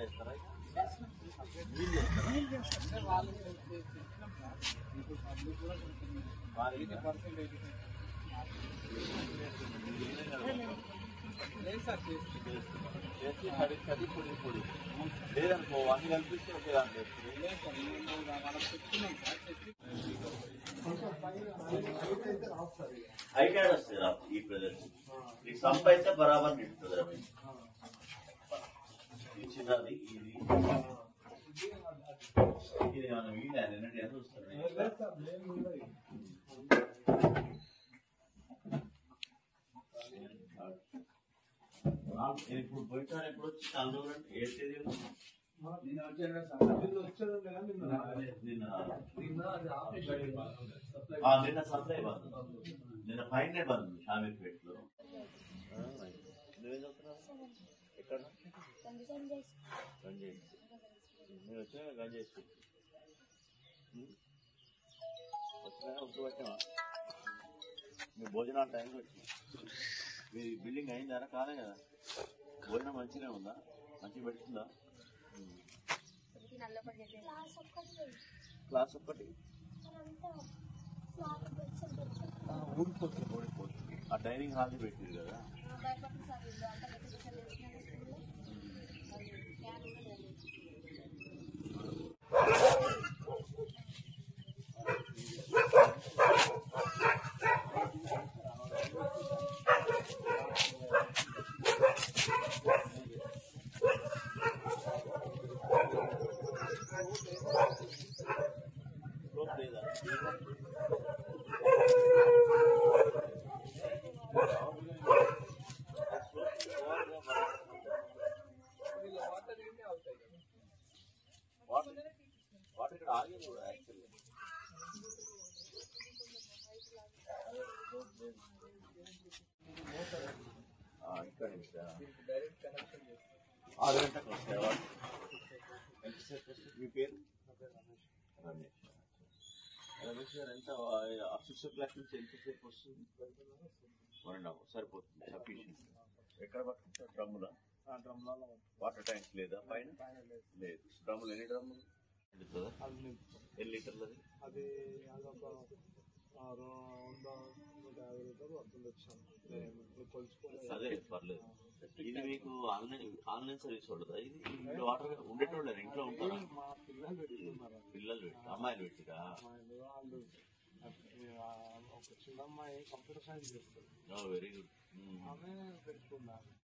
వేస్తారా? చేసి కడి పొడి పొడి లేదనుకో అన్ని కల్పిస్తే ఒకే దాంట్లో हाइट वस्ते ఈ సంప అయితే బరాబర్ నిండుతుంది చిన్నది ఇది ఇది మనం వీడాలి అంటే ఎంత వస్తుంది ఇప్పుడు పోయిన ఎప్పుడు వచ్చి చాలా రోజులు అంటే ఏది నిన్న సప్లై బంద్ నిన్న ఫైనల్ బంద్ షామీర్పేట్ లో ఎక్కడ గంజేసి నేను వచ్చినా గంజేసి వచ్చినా ఉప్పు పెట్టినా మీ భోజనాల టైంకి వచ్చిన మీ బిల్డింగ్ అయిందా కాదే కదా భోజనం మంచిగా ఉందా మంచిగా పెడుతుందా క్లాస్ ఒక్కటి ఊడిపోతుంది ఆ డైనింగ్ హాల్ పెట్టింది కదా ఆరు గంటలకు వస్తాయి ఎంతసేపు వస్తుంది మీ పేరు రమేష్ రమేష్ గారు ఎంత 6 o'clock నుంచి ఎంతసేపు వస్తుంది 1.5 hours సరిపోతుంది సఫిషియెంట్ ఎక్కడ పట్టుకుంటారు డ్రమ్ములా వాటర్ ట్యాంక్స్ లేదా పైన లేదు డ్రమ్ములు ఎన్ని డ్రమ్ములు ఎన్ని లీటర్లు అది అదే పర్లేదు ఇది మీకు ఆన్లైన్ సర్వీస్ ఉండదా ఇది ఇంట్లో వాటర్ ఉండేటోళ్ళు ఇంట్లో ఉంటారా పిల్లలు పెట్టి అమ్మాయిలు పెట్టిరా ఒక చిన్న అమ్మాయి కంప్యూటర్ సైన్స్ చేస్తుంది వెరీ గుడ్